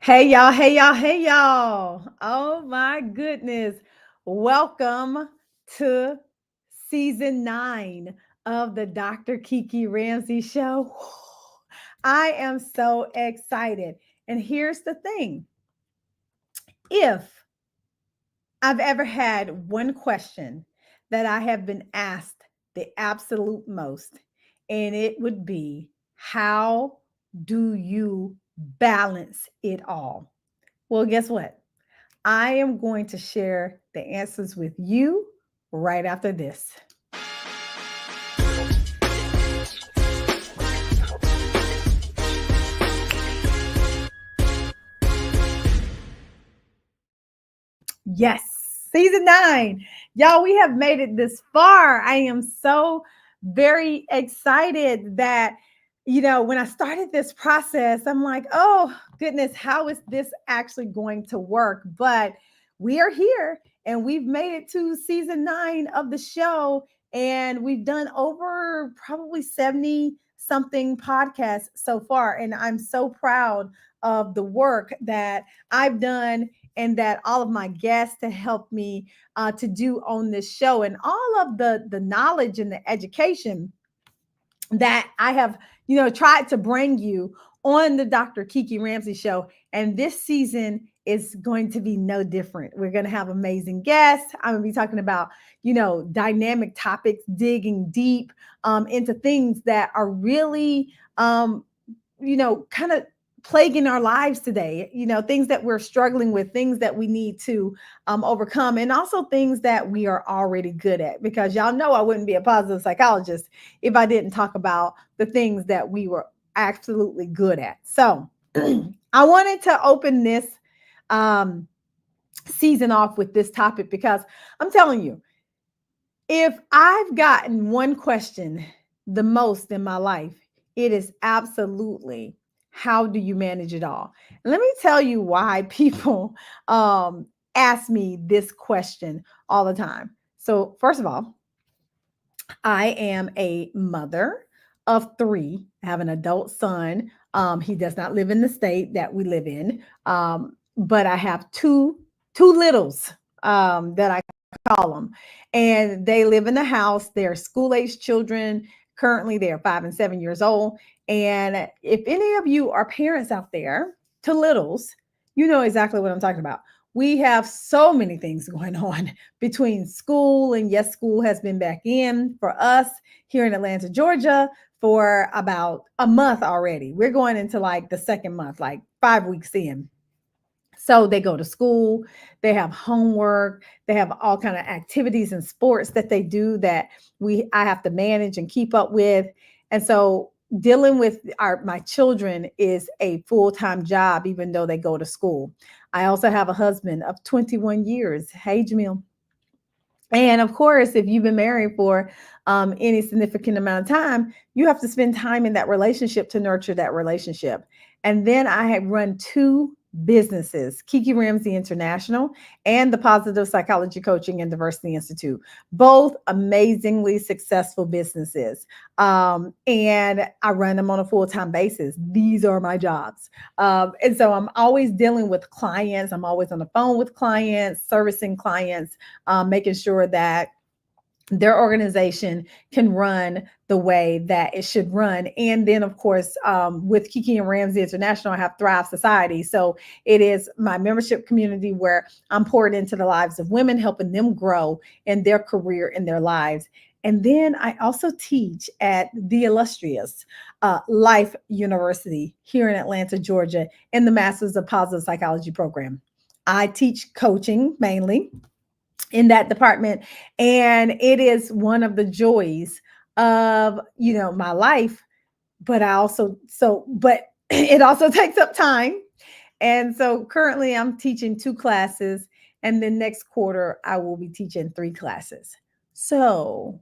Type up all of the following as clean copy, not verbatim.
Hey y'all, hey y'all, hey y'all. Oh my goodness. Welcome to season 9 of the Dr. Kiki Ramsey Show. I am so excited. And here's the thing, if I've ever had one question that I have been asked the absolute most, and it would be, how do you balance it all? Well, guess what? I am going to share the answers with you right after this. Yes, season 9. Y'all, we have made it this far. I am so very excited that, when I started this process, I'm like, oh, goodness, how is this actually going to work? But we are here and we've made it to season 9 of the show. And we've done over probably 70 something podcasts so far. And I'm so proud of the work that I've done and that all of my guests to help me to do on this show, and all of the knowledge and the education that I have, tried to bring you on the Dr. Kiki Ramsey Show. And this season is going to be no different. We're going to have amazing guests. I'm going to be talking about, dynamic topics, digging deep into things that are really, kind of plaguing our lives today, things that we're struggling with, things that we need to overcome, and also things that we are already good at, because y'all know I wouldn't be a positive psychologist if I didn't talk about the things that we were absolutely good at. So I wanted to open this um, season off with this topic because I'm telling you, if I've gotten one question the most in my life, it is absolutely, how do you manage it all? And let me tell you why people ask me this question all the time. So, first of all, I am a mother of 3. I have an adult son. He does not live in the state that we live in, but I have two littles that I call them, and they live in the house. They're school age children. Currently, they are 5 and 7 years old. And if any of you are parents out there to littles, you know exactly what I'm talking about. We have so many things going on between school, and yes, school has been back in for us here in Atlanta, Georgia, for about a month already. We're going into like the second month, like 5 weeks in. So they go to school, they have homework, they have all kind of activities and sports that they do that I have to manage and keep up with. And so dealing with my children is a full-time job, even though they go to school. I also have a husband of 21 years. Hey, Jamil. And of course, if you've been married for any significant amount of time, you have to spend time in that relationship to nurture that relationship. And then I had run 2 businesses, Kiki Ramsey International and the Positive Psychology Coaching and Diversity Institute, both amazingly successful businesses. And I run them on a full-time basis. These are my jobs. And so I'm always dealing with clients. I'm always on the phone with clients, servicing clients, making sure that their organization can run the way that it should run. And then, of course, with Kiki and Ramsey International, I have Thrive Society. So it is my membership community where I'm pouring into the lives of women, helping them grow in their career, in their lives. And then I also teach at the illustrious Life University here in Atlanta, Georgia, in the Masters of Positive Psychology program. I teach coaching mainly in that department, and it is one of the joys of my life. But it also takes up time. And so currently I'm teaching 2 classes, and then next quarter I will be teaching 3 classes. So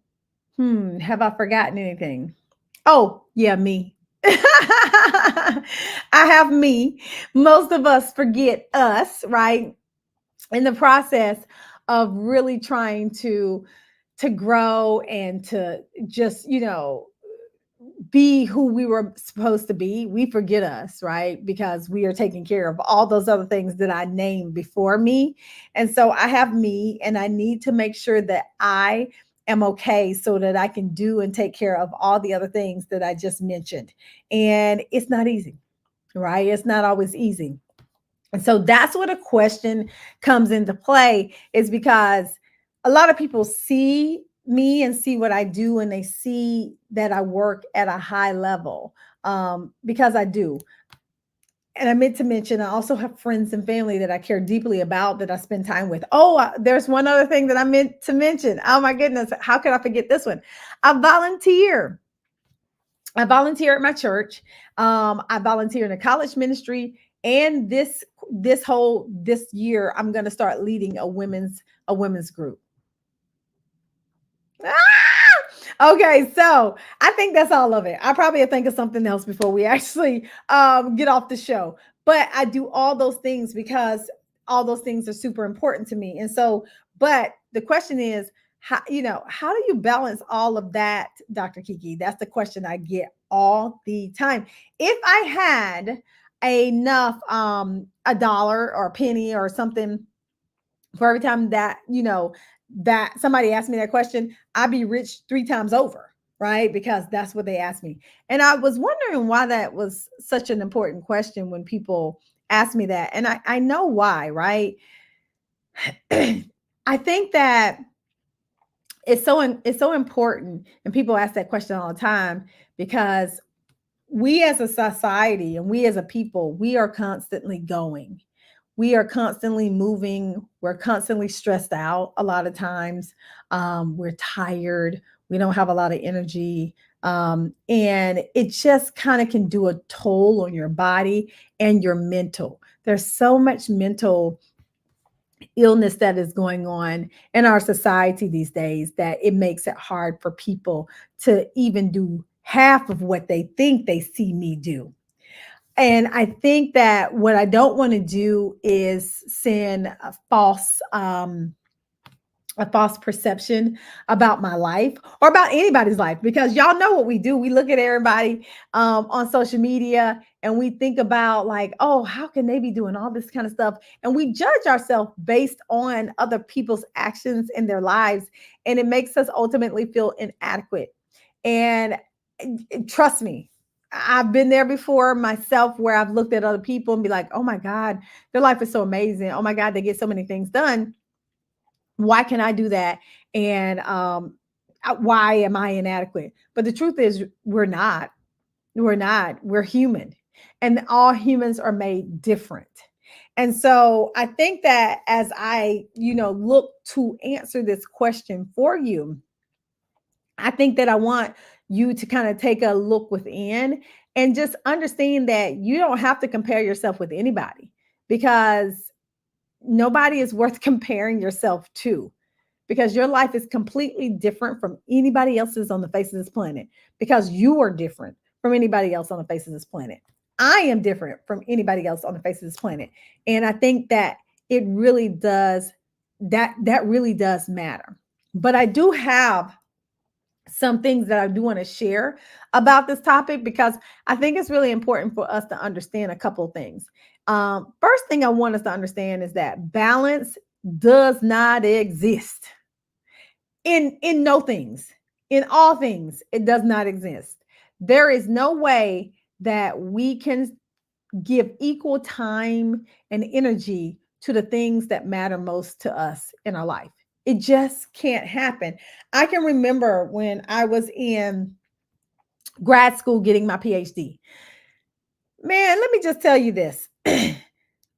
have I forgotten anything? Oh yeah, me. I have me. Most of us forget us, right, in the process of really trying to grow and to just be who we were supposed to be, we forget us, right? Because we are taking care of all those other things that I named before me. And so I have me, and I need to make sure that I am okay so that I can do and take care of all the other things that I just mentioned. And it's not easy, right? It's not always easy. And so that's what a question comes into play, is because a lot of people see me and see what I do, and they see that I work at a high level, because I do. And I meant to mention, I also have friends and family that I care deeply about, that I spend time with. Oh, there's one other thing that I meant to mention. Oh my goodness, how could I forget this one? I volunteer. I volunteer at my church. I volunteer in a college ministry, and this year I'm going to start leading a women's group. Okay, so I think that's all of it. I probably think of something else before we actually get off the show. But I do all those things because all those things are super important to me. And so, but the question is, how do you balance all of that, Dr. Kiki? That's the question I get all the time. If I had enough, a dollar or a penny or something for every time that somebody asked me that question, I'd be rich 3 times over, right? Because that's what they asked me. And I was wondering why that was such an important question when people ask me that. And I know why, right? I think that it's so important, and people ask that question all the time, because we as a society and we as a people, we are constantly going. We are constantly moving. We're constantly stressed out a lot of times. We're tired. We don't have a lot of energy. And it just kind of can do a toll on your body and your mental. There's so much mental illness that is going on in our society these days that it makes it hard for people to even do half of what they think they see me do. And I think that what I don't want to do is send a false perception about my life or about anybody's life, because y'all know what we do. We look at everybody on social media, and we think about, like, oh, how can they be doing all this kind of stuff? And we judge ourselves based on other people's actions in their lives, and it makes us ultimately feel inadequate. And trust me, I've been there before myself, where I've looked at other people and be like, oh my God, their life is so amazing. Oh my God, they get so many things done. Why can I do that? And why am I inadequate? But the truth is, we're not. We're not. We're human, and all humans are made different. And so I think that as I, look to answer this question for you, I think that I want you to kind of take a look within and just understand that you don't have to compare yourself with anybody, because nobody is worth comparing yourself to, because your life is completely different from anybody else's on the face of this planet, because you are different from anybody else on the face of this planet. I am different from anybody else on the face of this planet. And I think that it really does, that really does matter. But I do have some things that I do want to share about this topic, because I think it's really important for us to understand a couple of things. First thing I want us to understand is that balance does not exist in no things. In all things, it does not exist. There is no way that we can give equal time and energy to the things that matter most to us in our life. It just can't happen. I can remember when I was in grad school getting my PhD. Man, let me just tell you this.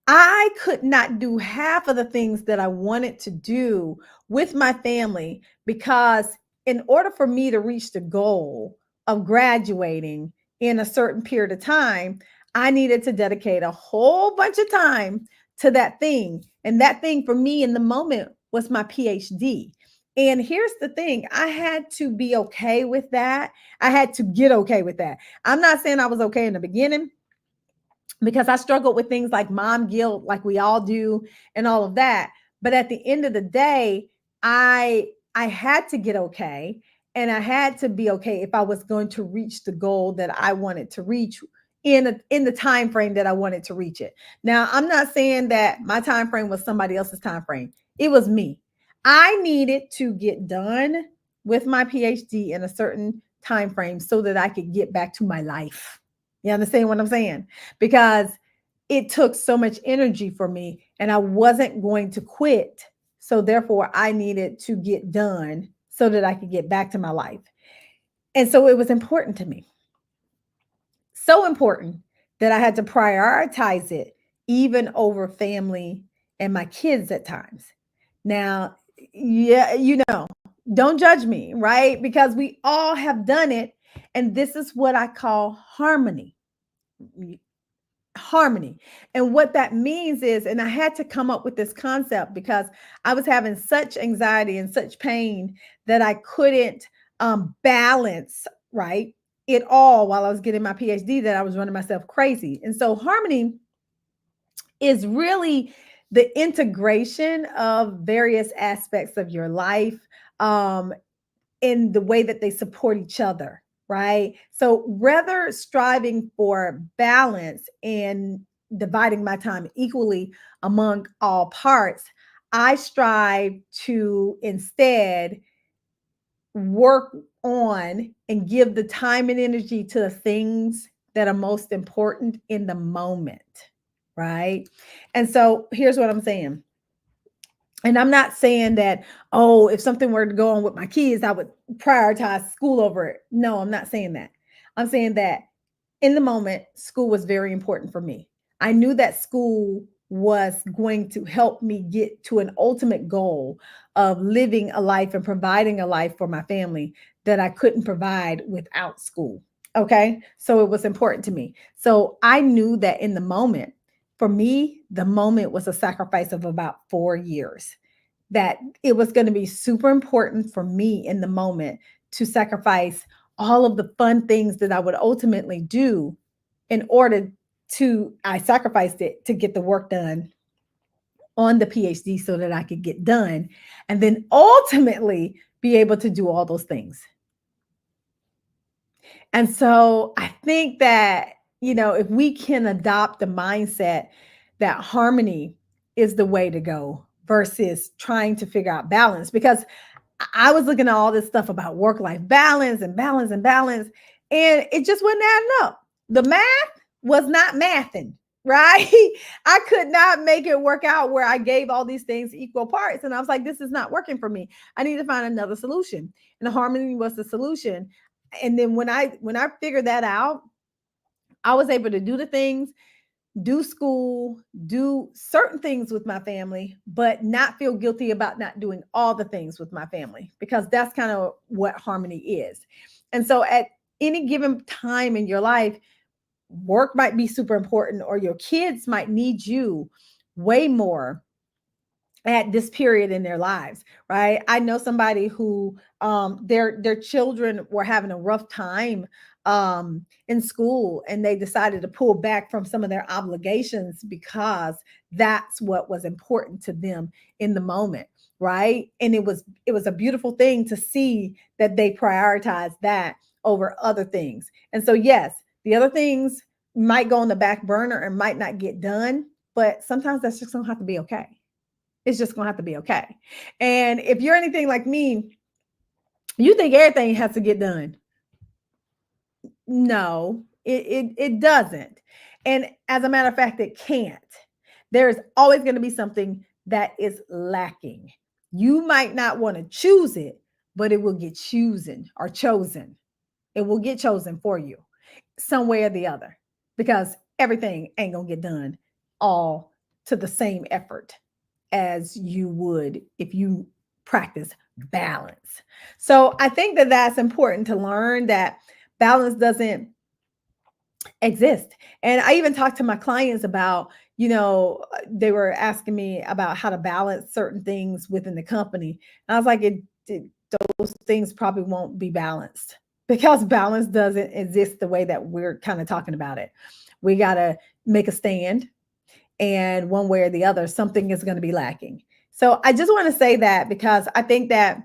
I could not do half of the things that I wanted to do with my family, because in order for me to reach the goal of graduating in a certain period of time, I needed to dedicate a whole bunch of time to that thing. And that thing for me in the moment was my PhD. And here's the thing, I had to be okay with that. I had to get okay with that. I'm not saying I was okay in the beginning, because I struggled with things like mom guilt, like we all do, and all of that. But at the end of the day, I had to get okay. And I had to be okay if I was going to reach the goal that I wanted to reach in the time frame that I wanted to reach it. Now, I'm not saying that my time frame was somebody else's time frame. It was me. I needed to get done with my PhD in a certain time frame so that I could get back to my life. You understand what I'm saying? Because it took so much energy for me and I wasn't going to quit. So therefore, I needed to get done so that I could get back to my life. And so it was important to me. So important that I had to prioritize it even over family and my kids at times. Now, yeah, don't judge me, right? Because we all have done it. And this is what I call harmony. Harmony. And what that means is, and I had to come up with this concept because I was having such anxiety and such pain that I couldn't balance, right? It all while I was getting my PhD, that I was running myself crazy. And so harmony is really the integration of various aspects of your life in the way that they support each other, right? So rather striving for balance and dividing my time equally among all parts, I strive to instead work on and give the time and energy to the things that are most important in the moment, right? And so here's what I'm saying. And I'm not saying that, oh, if something were to go on with my kids, I would prioritize school over it. No, I'm not saying that. I'm saying that in the moment, school was very important for me. I knew that school was going to help me get to an ultimate goal of living a life and providing a life for my family that I couldn't provide without school. Okay. So it was important to me. So I knew that in the moment, for me, the moment was a sacrifice of about 4 years, that it was going to be super important for me in the moment to sacrifice all of the fun things that I would ultimately do in order to, I sacrificed it to get the work done on the PhD so that I could get done and then ultimately be able to do all those things. And so I think that, if we can adopt the mindset that harmony is the way to go versus trying to figure out balance, because I was looking at all this stuff about work-life balance and balance and balance, and it just wasn't adding up. The math was not mathing, right? I could not make it work out where I gave all these things equal parts. And I was like, this is not working for me. I need to find another solution. And harmony was the solution. And then when I figured that out, I was able to do the things, do school, do certain things with my family, but not feel guilty about not doing all the things with my family, because that's kind of what harmony is. And so at any given time in your life, work might be super important, or your kids might need you way more at this period in their lives, right? I know somebody who their children were having a rough time in school, and they decided to pull back from some of their obligations because that's what was important to them in the moment, right? And it was a beautiful thing to see that they prioritized that over other things. And so yes, the other things might go on the back burner and might not get done, but sometimes that's just gonna have to be okay. It's just going to have to be okay. And if you're anything like me, you think everything has to get done. No, it doesn't. And as a matter of fact, it can't. There is always going to be something that is lacking. You might not want to choose it, but it will get chosen or chosen. It will get chosen for you some way or the other, because everything ain't going to get done all to the same effort as you would if you practice balance. So I think that that's important to learn, that balance doesn't exist. And I even talked to my clients about, they were asking me about how to balance certain things within the company. And I was like, those things probably won't be balanced, because balance doesn't exist the way that we're kind of talking about it. We got to make a stand, and one way or the other, something is going to be lacking. So I just want to say that, because I think that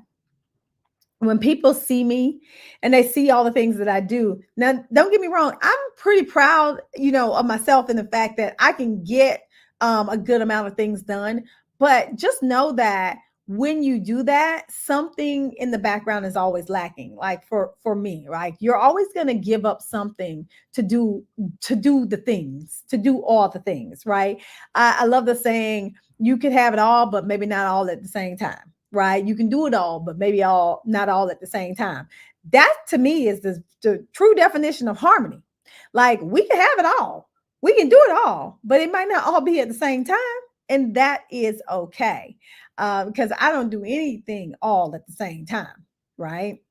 when people see me and they see all the things that I do. Now, don't get me wrong, I'm pretty proud, of myself and the fact that I can get a good amount of things done. But just know that when you do that, something in the background is always lacking. Like for me, right? You're always going to give up something to do all the things, right? I love the saying, you could have it all, but maybe not all at the same time, right? You can do it all, but maybe not all at the same time. That to me is the true definition of harmony. Like we can have it all, we can do it all, but it might not all be at the same time. And that is okay. Because I don't do anything all at the same time, right?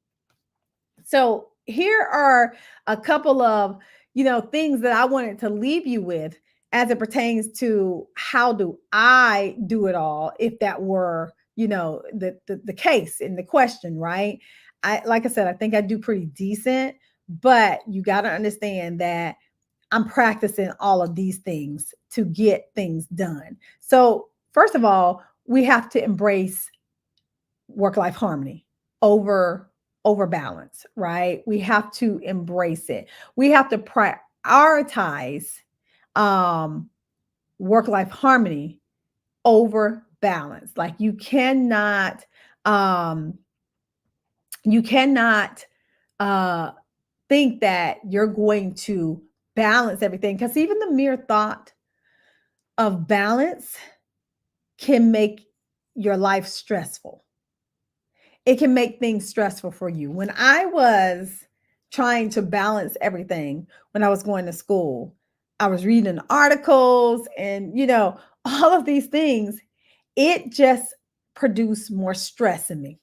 So here are a couple of, things that I wanted to leave you with as it pertains to how do I do it all if that were, the case in the question, right? Like I said, I think I do pretty decent, but you got to understand that I'm practicing all of these things to get things done. So, first of all, we have to embrace work-life harmony over balance, right? We have to embrace it. We have to prioritize um work-life harmony over balance. Like um you cannot uh think that you're going to balance everything, because even the mere thought of balance can make your life stressful. It can make things stressful for you. When I was trying to balance everything when I was going to school, I was reading articles and, all of these things. It just produced more stress in me.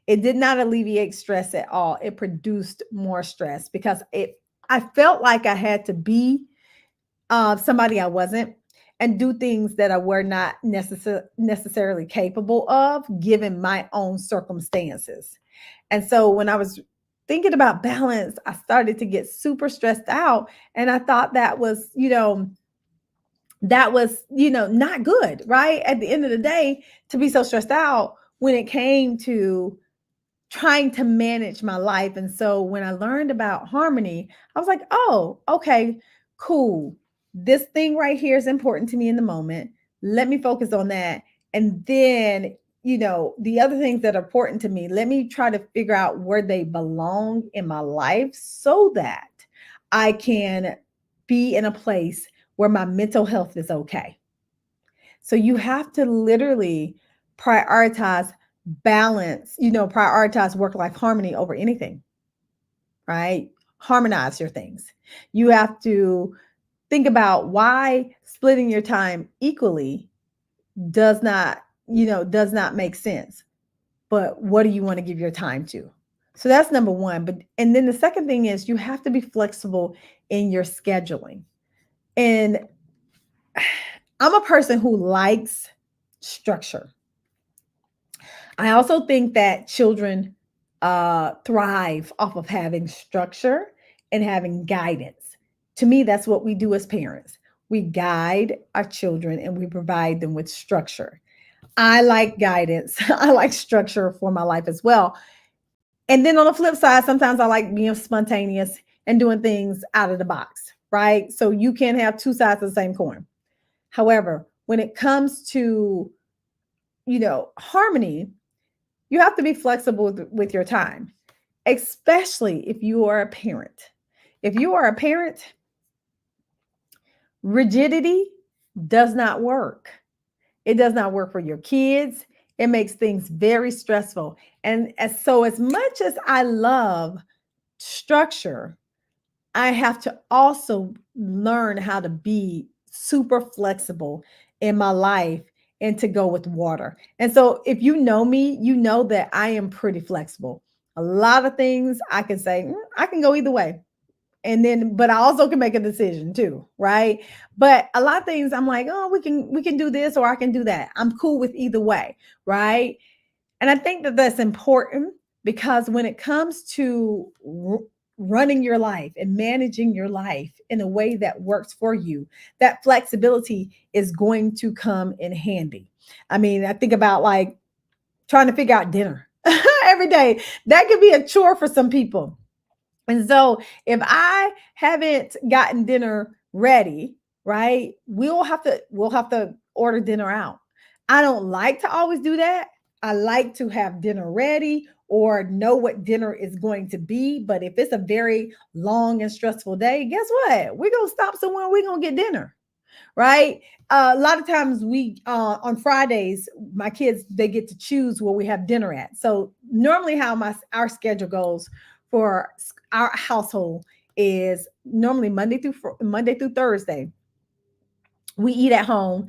It did not alleviate stress at all. It produced more stress because I felt like I had to be somebody I wasn't, and do things that I were not necessarily capable of given my own circumstances. And so when I was thinking about balance, I started to get super stressed out. And I thought that was not good, right? At the end of the day, to be so stressed out when it came to trying to manage my life. And so when I learned about harmony, I was like, oh, okay, cool. This thing right here is important to me in the moment. Let me focus on that. And then, the other things that are important to me, let me try to figure out where they belong in my life so that I can be in a place where my mental health is okay. So you have to literally prioritize balance, prioritize work-life harmony over anything, right? Harmonize your things. You have to think about why splitting your time equally does not make sense. But what do you want to give your time to? So that's number one. And then the second thing is you have to be flexible in your scheduling. And I'm a person who likes structure. I also think that children thrive off of having structure and having guidance. To me, that's what we do as parents. We guide our children and we provide them with structure. I like guidance. I like structure for my life as well. And then on the flip side, sometimes I like being spontaneous and doing things out of the box, right? So you can't have two sides of the same coin. However, when it comes to, harmony, you have to be flexible with your time, especially if you are a parent. If you are a parent, rigidity does not work. It does not work for your kids. It makes things very stressful. And as much as I love structure, I have to also learn how to be super flexible in my life and to go with water. And so if you know me, you know that I am pretty flexible. A lot of things I can say, I can go either way. But I also can make a decision too, right? But a lot of things I'm like, oh, we can do this or I can do that. I'm cool with either way, right? And I think that that's important because when it comes to running your life and managing your life in a way that works for you, that flexibility is going to come in handy. I mean, I think about like trying to figure out dinner every day. That could be a chore for some people. And so if I haven't gotten dinner ready, right, we'll have to order dinner out. I don't like to always do that. I like to have dinner ready or know what dinner is going to be. But if it's a very long and stressful day, guess what? We're gonna stop somewhere. We're gonna get dinner, right? A lot of times we on Fridays, my kids they get to choose where we have dinner at. So normally, how my our schedule goes for our household is normally Monday through Thursday we eat at home.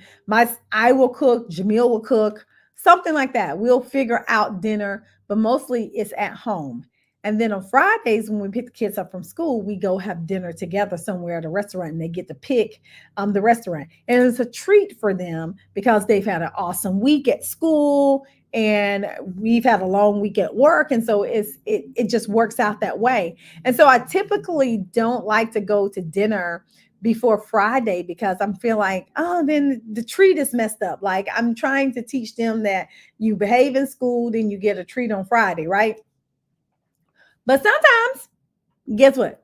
I will cook, Jamil will cook, something like that. We'll figure out dinner, but mostly it's at home. And then on Fridays, when we pick the kids up from school, we go have dinner together somewhere at a restaurant, and they get to pick the restaurant. And it's a treat for them because they've had an awesome week at school and we've had a long week at work. And so it just works out that way. And so I typically don't like to go to dinner before Friday because I'm feel like, oh, then the treat is messed up. Like I'm trying to teach them that you behave in school, then you get a treat on Friday, right? But sometimes, guess what?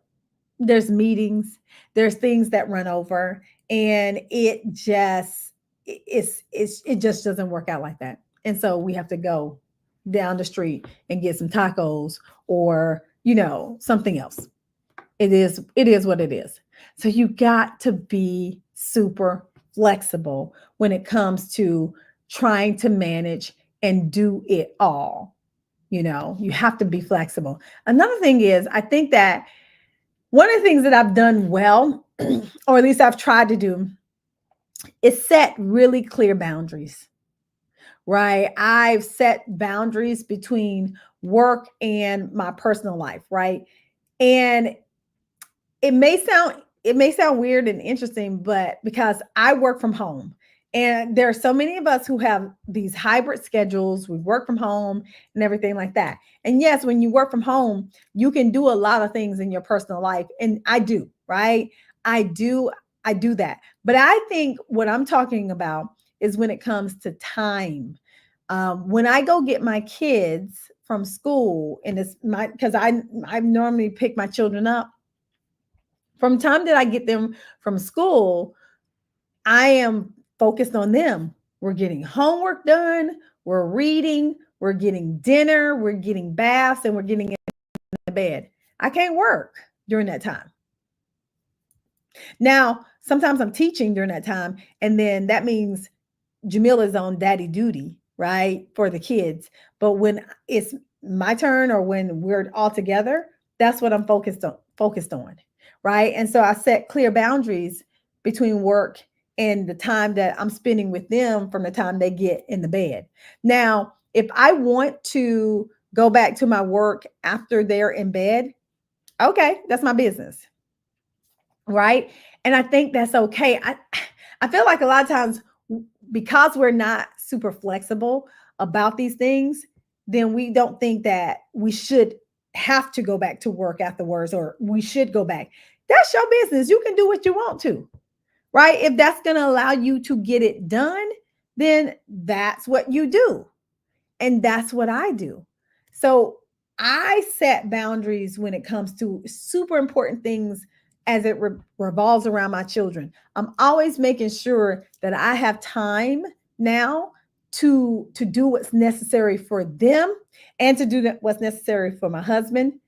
There's meetings, there's things that run over, and it just doesn't work out like that. And so we have to go down the street and get some tacos or, something else. It is what it is. So you got to be super flexible when it comes to trying to manage and do it all. You have to be flexible. Another thing is, I think that one of the things that I've done well, or at least I've tried to do, is set really clear boundaries, right? I've set boundaries between work and my personal life, right? And it may sound weird and interesting, but because I work from home and there are so many of us who have these hybrid schedules, we work from home and everything like that. And yes, when you work from home, you can do a lot of things in your personal life. And I do, right? I do, I do that. But I think what I'm talking about is when it comes to time. When I go get my kids from school, and because I normally pick my children up from the time that I get them from school, I am focused on them. We're getting homework done, we're reading, we're getting dinner, we're getting baths, and we're getting in the bed. I can't work during that time. Now, sometimes I'm teaching during that time, and then that means Jamila's on daddy duty, right, for the kids. But when it's my turn or when we're all together, that's what I'm focused on, right? And so I set clear boundaries between work and the time that I'm spending with them from the time they get in the bed. Now, if I want to go back to my work after they're in bed, okay, that's my business, right? And I think that's okay. I feel like a lot of times because we're not super flexible about these things, then we don't think that we should have to go back to work afterwards or we should go back. That's your business. You can do what you want to, right? If that's going to allow you to get it done, then that's what you do. And that's what I do. So I set boundaries when it comes to super important things as it revolves around my children. I'm always making sure that I have time now to do what's necessary for them and to do what's necessary for my husband,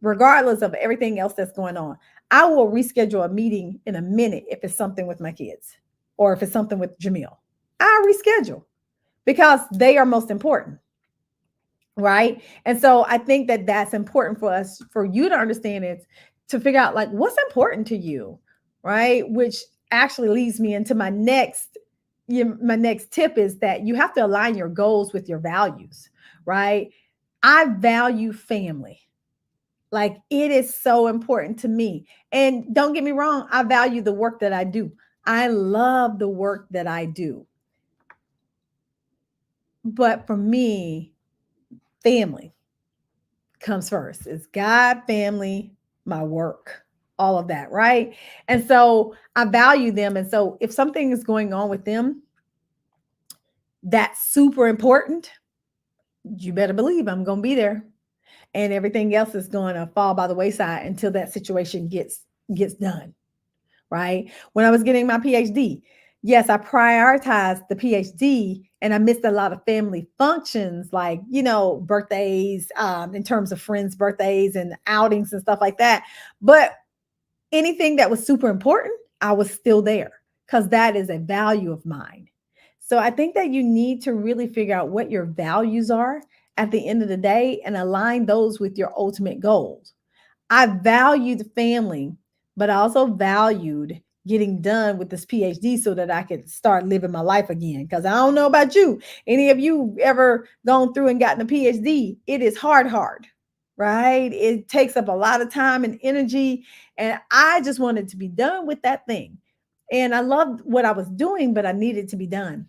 regardless of everything else that's going on. I will reschedule a meeting in a minute if it's something with my kids or if it's something with Jamil. I reschedule because they are most important. Right. And so I think that that's important for us, for you to understand it, to figure out like what's important to you. Right. Which actually leads me into my next tip is that you have to align your goals with your values. Right. I value family. Like it is so important to me. And don't get me wrong, I value the work that I do. I love the work that I do. But for me, family comes first. It's God, family, my work, all of that, right? And so I value them. And so if something is going on with them that's super important, you better believe I'm going to be there. And everything else is going to fall by the wayside until that situation gets done, right? When I was getting my PhD, yes, I prioritized the PhD and I missed a lot of family functions like, birthdays, in terms of friends' birthdays and outings and stuff like that. But anything that was super important, I was still there because that is a value of mine. So I think that you need to really figure out what your values are at the end of the day and align those with your ultimate goals. I valued family, but I also valued getting done with this PhD so that I could start living my life again. Because I don't know about you. Any of you ever gone through and gotten a PhD? It is hard, right? It takes up a lot of time and energy. And I just wanted to be done with that thing. And I loved what I was doing, but I needed to be done.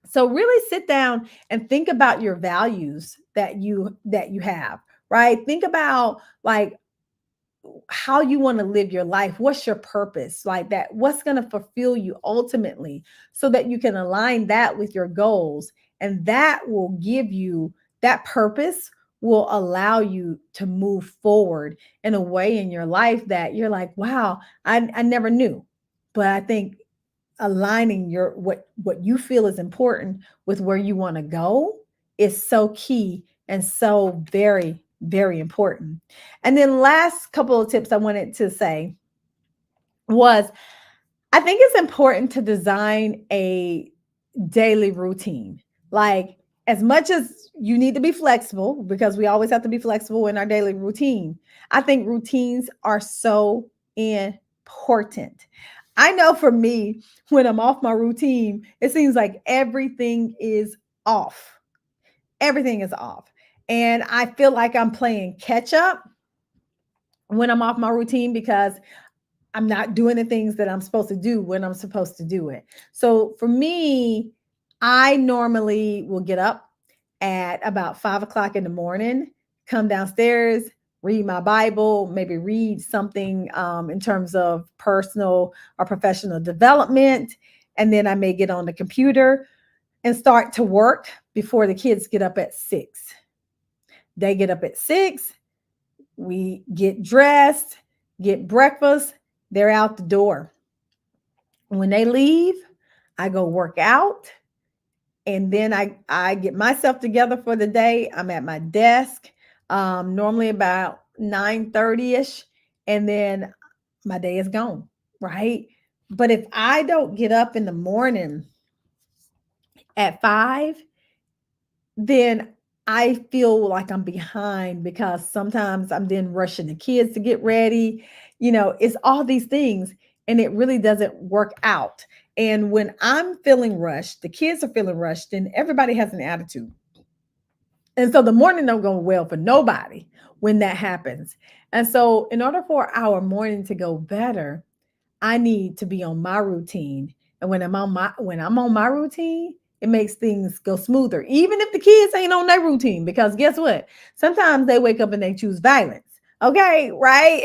So really sit down and think about your values that you have, right? Think about like how you want to live your life. What's your purpose? Like that, what's going to fulfill you ultimately so that you can align that with your goals. And that will give you that purpose will allow you to move forward in a way in your life that you're like, wow, I never knew. But I think aligning your what you feel is important with where you want to go is so key and so very important. And then last couple of tips I wanted to say was I think it's important to design a daily routine. Like as much as you need to be flexible because we always have to be flexible in our daily routine. I think routines are so important. I know for me, when I'm off my routine, it seems like everything is off. Everything is off. And I feel like I'm playing catch up when I'm off my routine because I'm not doing the things that I'm supposed to do when I'm supposed to do it. So for me, I normally will get up at about 5 o'clock in the morning, come downstairs, read my Bible, maybe read something in terms of personal or professional development. And then I may get on the computer and start to work before the kids get up at 6. They get up at 6. We get dressed, get breakfast. They're out the door. When they leave, I go work out. And then I get myself together for the day. I'm at my desk, normally about 9:30ish. And then my day is gone, right? But if I don't get up in the morning at 5, then I feel like I'm behind because sometimes I'm then rushing the kids to get ready. It's all these things and it really doesn't work out. And when I'm feeling rushed, the kids are feeling rushed, and everybody has an attitude. And so the morning don't go well for nobody when that happens. And so in order for our morning to go better, I need to be on my routine. And when I'm on my routine, it makes things go smoother. Even if the kids ain't on their routine, because guess what? Sometimes they wake up and they choose violence. Okay, right?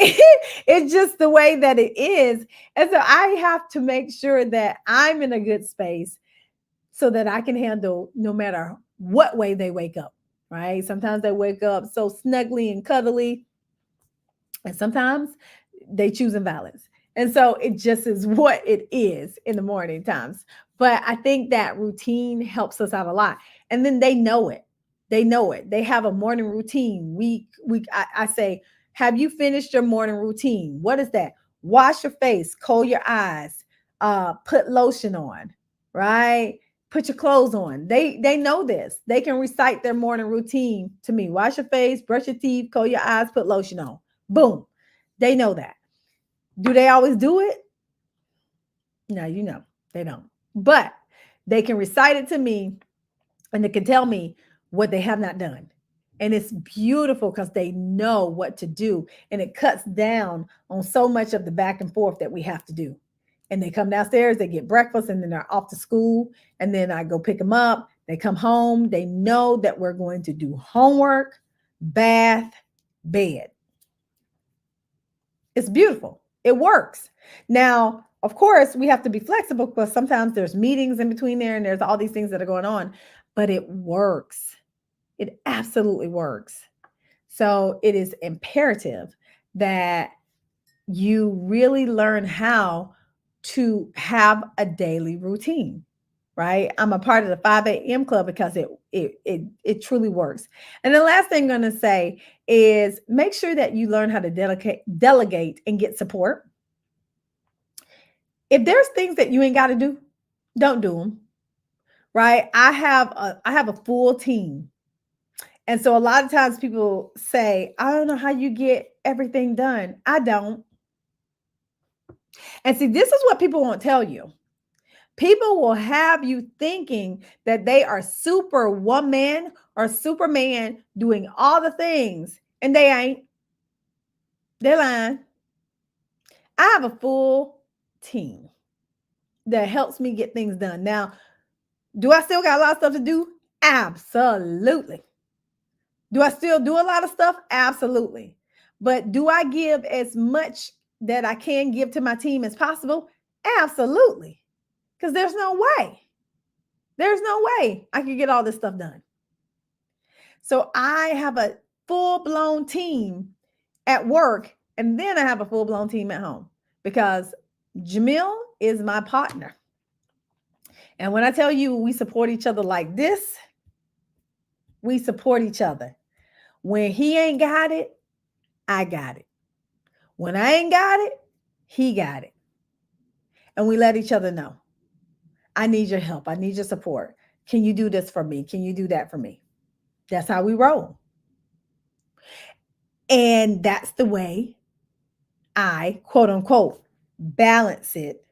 It's just the way that it is. And so I have to make sure that I'm in a good space so that I can handle no matter what way they wake up, right? Sometimes they wake up so snuggly and cuddly, and sometimes they choosing violence. And so it just is what it is in the morning times. But I think that routine helps us out a lot. And then they know it. They know it. They have a morning routine. I say, have you finished your morning routine? What is that? Wash your face, coal your eyes, put lotion on, right? Put your clothes on. They know this. They can recite their morning routine to me. Wash your face, brush your teeth, coal your eyes, put lotion on. Boom. They know that. Do they always do it? No, they don't. But they can recite it to me and they can tell me what they have not done. And it's beautiful because they know what to do. And it cuts down on so much of the back and forth that we have to do. And they come downstairs, they get breakfast, and then they're off to school. And then I go pick them up. They come home. They know that we're going to do homework, bath, bed. It's beautiful. It works. Now, of course, we have to be flexible because sometimes there's meetings in between there and there's all these things that are going on, but it works. It absolutely works. So it is imperative that you really learn how to have a daily routine, right? I'm a part of the 5 a.m. club because it truly works. And the last thing I'm going to say is make sure that you learn how to delegate and get support. If there's things that you ain't got to do, don't do them, right? I have a full team. And so a lot of times people say, I don't know how you get everything done. I don't. And see, this is what people won't tell you. People will have you thinking that they are super woman or superman doing all the things, and they ain't. They're lying. I have a full team that helps me get things done. Now, do I still got a lot of stuff to do? Absolutely. Do I still do a lot of stuff? Absolutely. But do I give as much that I can give to my team as possible? Absolutely. Because there's no way. There's no way I can get all this stuff done. So I have a full-blown team at work, and then I have a full-blown team at home because Jamil is my partner. And when I tell you we support each other like this, we support each other. When he ain't got it, I got it. When I ain't got it, he got it. And we let each other know, I need your help. I need your support. Can you do this for me? Can you do that for me? That's how we roll. And that's the way I, quote unquote, balance it,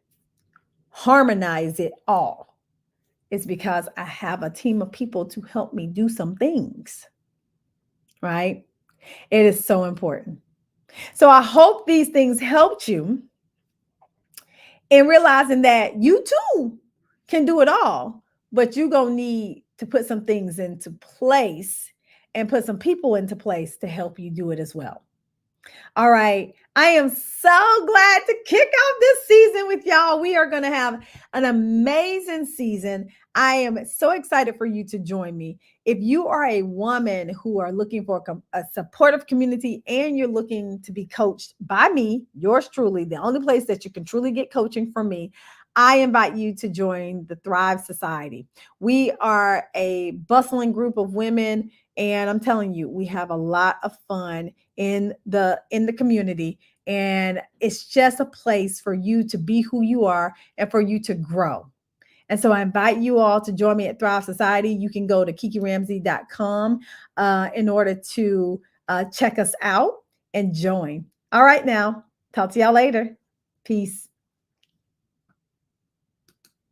harmonize it all. It's because I have a team of people to help me do some things, right? It is so important. So I hope these things helped you in realizing that you too can do it all, but you're going to need to put some things into place and put some people into place to help you do it as well. All right. I am so glad to kick off this season with y'all. We are going to have an amazing season. I am so excited for you to join me. If you are a woman who are looking for a supportive community and you're looking to be coached by me, yours truly, the only place that you can truly get coaching from me, I invite you to join the Thrive Society. We are a bustling group of women, and I'm telling you, we have a lot of fun in the community, and it's just a place for you to be who you are and for you to grow. And so I invite you all to join me at Thrive Society. You can go to kikiramsey.com in order to check us out and join. All right, now, talk to y'all later. Peace.